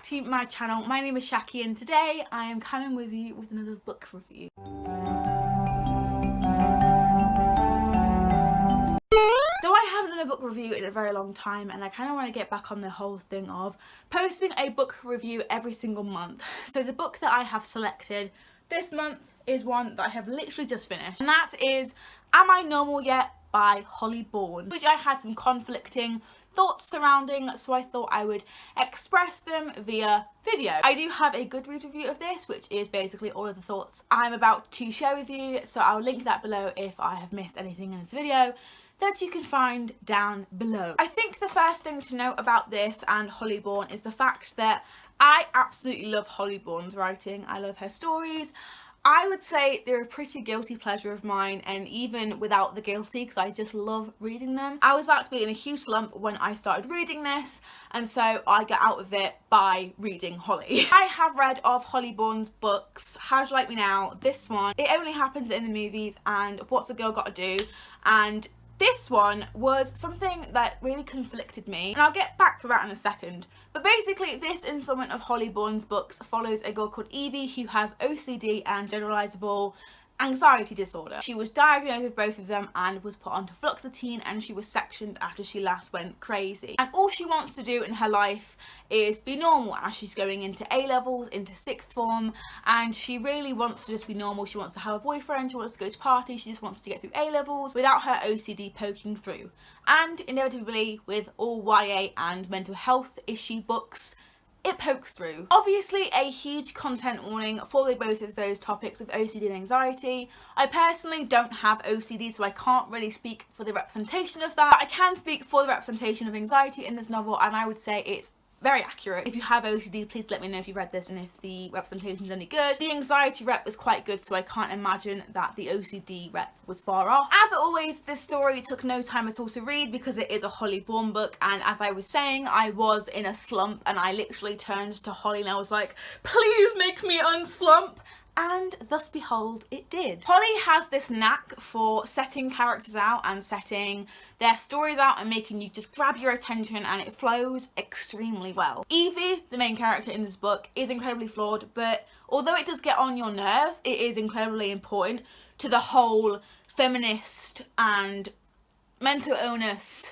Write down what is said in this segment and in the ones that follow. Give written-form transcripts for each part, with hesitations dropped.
to my channel. My name is Shaki and today I am coming with you with another book review. So I haven't done a book review in a very long time and I kind of want to get back on the whole thing of posting a book review every single month. So the book that I have selected this month is one that I have literally just finished, and that is Am I Normal Yet by Holly Bourne, which I had some conflicting thoughts surrounding, so I thought I would express them via video. I do have a Goodreads review of this, which is basically all of the thoughts I'm about to share with you, so I'll link that below if I have missed anything in this video that you can find down below. I think the first thing to note about this and Holly Bourne is the fact that I absolutely love Holly Bourne's writing. I love her stories. I would say they're a pretty guilty pleasure of mine, and even without the guilty, because I just love reading them. I was about to be in a huge slump when I started reading this, and so I got out of it by reading Holly. I have read of Holly Bourne's books, How'd You Like Me Now, this one, It Only Happens in the Movies, and What's a Girl Gotta Do, and this one was something that really conflicted me, and I'll get back to that in a second. But basically, this installment of Holly Bourne's books follows a girl called Evie who has OCD and generalizable anxiety disorder. She was diagnosed with both of them and was put onto fluoxetine, and she was sectioned after she last went crazy. And all she wants to do in her life is be normal as she's going into A-levels, into sixth form, and she really wants to just be normal. She wants to have a boyfriend, she wants to go to parties, she just wants to get through A-levels without her OCD poking through. And inevitably, with all YA and mental health issue books, it pokes through. Obviously a huge content warning for both of those topics of OCD and anxiety. I personally don't have OCD, so I can't really speak for the representation of that. But I can speak for the representation of anxiety in this novel, and I would say it's very accurate. If you have OCD, please let me know if you've read this and if the representation is any good. The anxiety rep was quite good, so I can't imagine that the OCD rep was far off. As always, this story took no time at all to read because it is a Holly Bourne book, and as I was saying, I was in a slump and I literally turned to Holly and I was like, please make me unslump. And thus behold, it did. Holly has this knack for setting characters out and setting their stories out and making you just grab your attention, and it flows extremely well. Evie, the main character in this book, is incredibly flawed, but although it does get on your nerves, it is incredibly important to the whole feminist and mental illness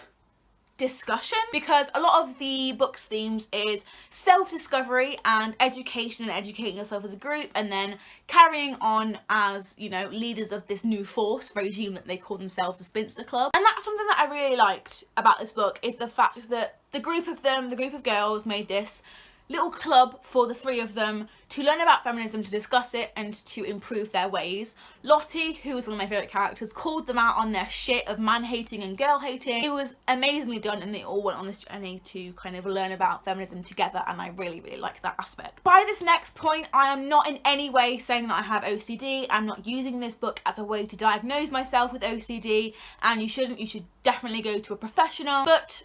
discussion, because a lot of the book's themes is self-discovery and education and educating yourself as a group, and then carrying on as, you know, leaders of this new force regime that they call themselves the Spinster Club. And that's something that I really liked about this book, is the fact that the group of girls made this little club for the three of them to learn about feminism, to discuss it, and to improve their ways. Lottie, who is one of my favourite characters, called them out on their shit of man-hating and girl-hating. It was amazingly done, and they all went on this journey to kind of learn about feminism together, and I really, really like that aspect. By this next point, I am not in any way saying that I have OCD. I'm not using this book as a way to diagnose myself with OCD, and you shouldn't. You should definitely go to a professional. But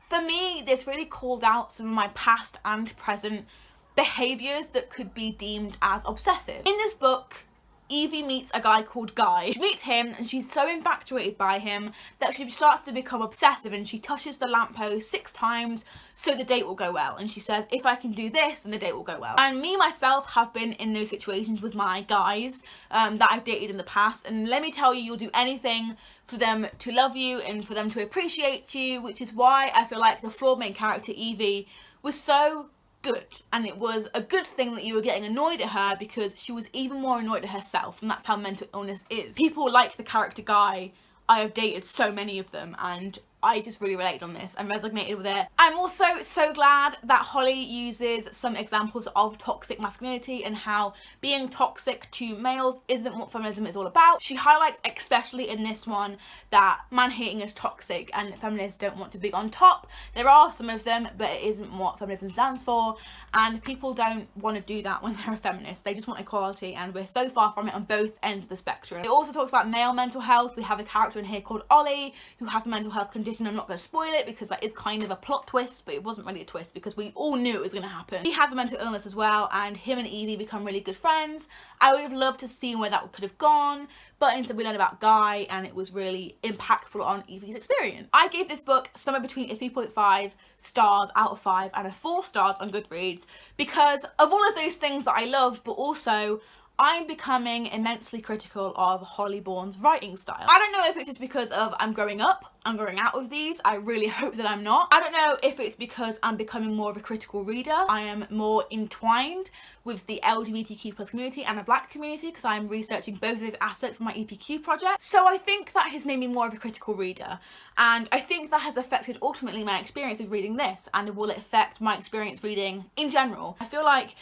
for me, this really called out some of my past and present behaviours that could be deemed as obsessive. In this book, Evie meets a guy called Guy. She meets him and she's so infatuated by him that she starts to become obsessive, and she touches the lamppost 6 times so the date will go well. And she says, if I can do this, then the date will go well. And me, myself, have been in those situations with my guys that I've dated in the past. And let me tell you, you'll do anything for them to love you and for them to appreciate you, which is why I feel like the flawed main character, Evie, was so good. And it was a good thing that you were getting annoyed at her, because she was even more annoyed at herself, and that's how mental illness is. People like the character Guy. I have dated so many of them, and I just really related on this and resonated with it. I'm also so glad that Holly uses some examples of toxic masculinity and how being toxic to males isn't what feminism is all about. She highlights, especially in this one, that man-hating is toxic and feminists don't want to be on top. There are some of them, but it isn't what feminism stands for, and people don't want to do that when they're a feminist. They just want equality, and we're so far from it on both ends of the spectrum. It also talks about male mental health. We have a character in here called Ollie who has a mental health condition competition. I'm not going to spoil it because that is kind of a plot twist, but it wasn't really a twist because we all knew it was going to happen. He has a mental illness as well, and him and Evie become really good friends. I would have loved to see where that could have gone, but instead we learned about Guy, and it was really impactful on Evie's experience. I gave this book somewhere between a 3.5 stars out of 5 and a 4 stars on Goodreads because of all of those things that I loved, but also I'm becoming immensely critical of Holly Bourne's writing style. I don't know if it's just because of I'm growing up, I'm growing out of these. I really hope that I'm not. I don't know if it's because I'm becoming more of a critical reader. I am more entwined with the LGBTQ+ community and the Black community because I'm researching both of those aspects for my EPQ project. So I think that has made me more of a critical reader, and I think that has affected ultimately my experience of reading this, and will it affect my experience reading in general. I feel like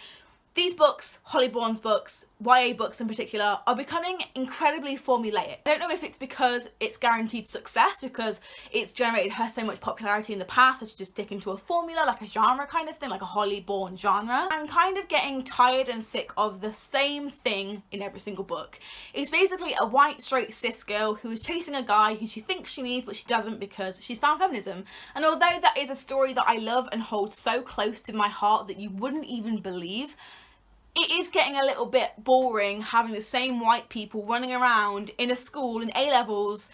these books, Holly Bourne's books, YA books in particular, are becoming incredibly formulaic. I don't know if it's because it's guaranteed success, because it's generated her so much popularity in the past that she just stick into a formula, like a genre kind of thing, like a Holly Bourne genre. I'm kind of getting tired and sick of the same thing in every single book. It's basically a white, straight, cis girl who is chasing a guy who she thinks she needs, but she doesn't because she's found feminism. And although that is a story that I love and hold so close to my heart that you wouldn't even believe, it is getting a little bit boring having the same white people running around in a school in A-levels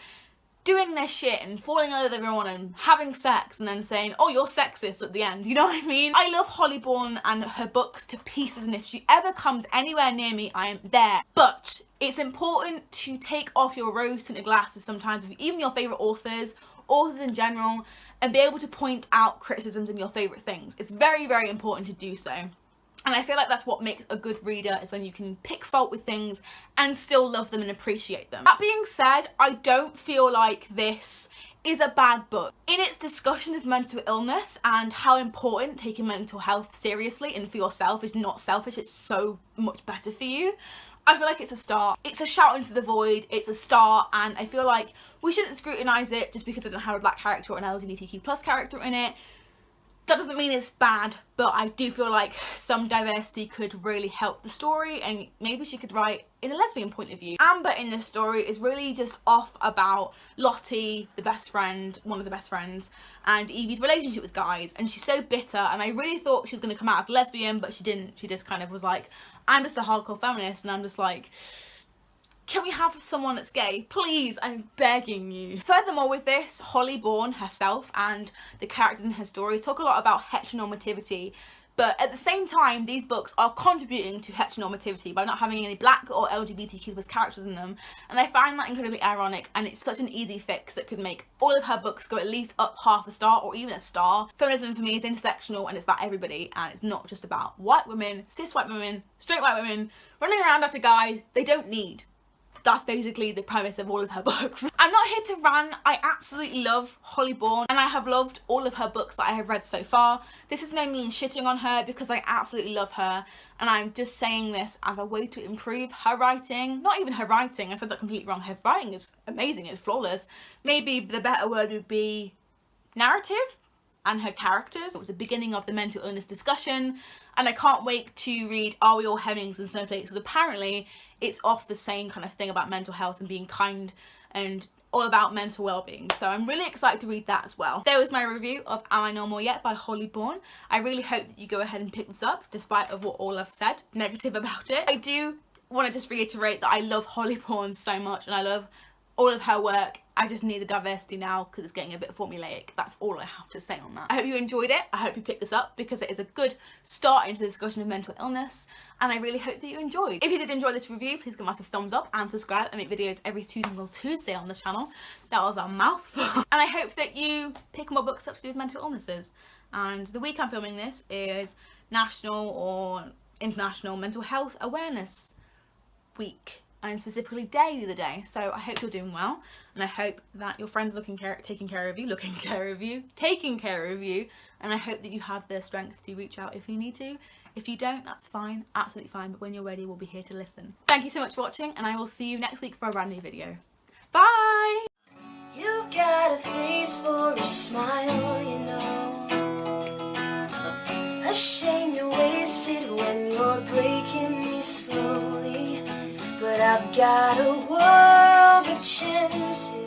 doing their shit and falling in love with everyone and having sex and then saying, oh, you're sexist at the end, you know what I mean? I love Holly Bourne and her books to pieces, and if she ever comes anywhere near me, I am there. But it's important to take off your rose-tinted glasses sometimes with even your favourite authors in general, and be able to point out criticisms in your favourite things. It's very, very important to do so. And I feel like that's what makes a good reader, is when you can pick fault with things and still love them and appreciate them. That being said, I don't feel like this is a bad book. In its discussion of mental illness and how important taking mental health seriously and for yourself is not selfish, it's so much better for you, I feel like it's a start. It's a shout into the void, it's a start, and I feel like we shouldn't scrutinise it just because it doesn't have a Black character or an LGBTQ+ character in it. That doesn't mean it's bad, but I do feel like some diversity could really help the story, and maybe she could write in a lesbian point of view. Amber in this story is really just off about Lottie, the best friend, one of the best friends, and Evie's relationship with guys, and she's so bitter, and I really thought she was going to come out as lesbian, but she didn't. She just kind of was like, I'm just a hardcore feminist, and I'm just like, can we have someone that's gay? Please, I'm begging you. Furthermore with this, Holly Bourne herself and the characters in her stories talk a lot about heteronormativity, but at the same time, these books are contributing to heteronormativity by not having any Black or LGBTQ+ characters in them, and I find that incredibly ironic, and it's such an easy fix that could make all of her books go at least up half a star or even a star. Feminism for me is intersectional, and it's about everybody, and it's not just about white women, cis white women, straight white women running around after guys they don't need. That's basically the premise of all of her books. I'm not here to rant. I absolutely love Holly Bourne, and I have loved all of her books that I have read so far. This is no means shitting on her, because I absolutely love her, and I'm just saying this as a way to improve her writing. Not even her writing, I said that completely wrong. Her writing is amazing, it's flawless. Maybe the better word would be narrative and her characters. It was the beginning of the mental illness discussion, and I can't wait to read Are We All Hemmings and Snowflakes, because apparently it's off the same kind of thing about mental health and being kind and all about mental well-being. So I'm really excited to read that as well. There was my review of Am I Normal Yet by Holly Bourne. I really hope that you go ahead and pick this up, despite of what all I've said negative about it. I do want to just reiterate that I love Holly Bourne so much, and I love all of her work. I just need the diversity now because it's getting a bit formulaic. That's all I have to say on that. I hope you enjoyed it. I hope you picked this up because it is a good start into the discussion of mental illness, and I really hope that you enjoyed. If you did enjoy this review, please give a massive thumbs up and subscribe. I make videos every single Tuesday on this channel. That was a mouthful. And I hope that you pick more books up to do with mental illnesses. And the week I'm filming this is National or International Mental Health Awareness Week, and specifically day the other day. So I hope you're doing well, and I hope that your friends taking care of you, and I hope that you have the strength to reach out if you need to. If you don't, that's fine, absolutely fine, but when you're ready, we'll be here to listen. Thank you so much for watching, and I will see you next week for a brand new video. Bye! You've got a face for a smile, you know. A shame you're wasted when you're breaking me slowly. But I've got a world of chances.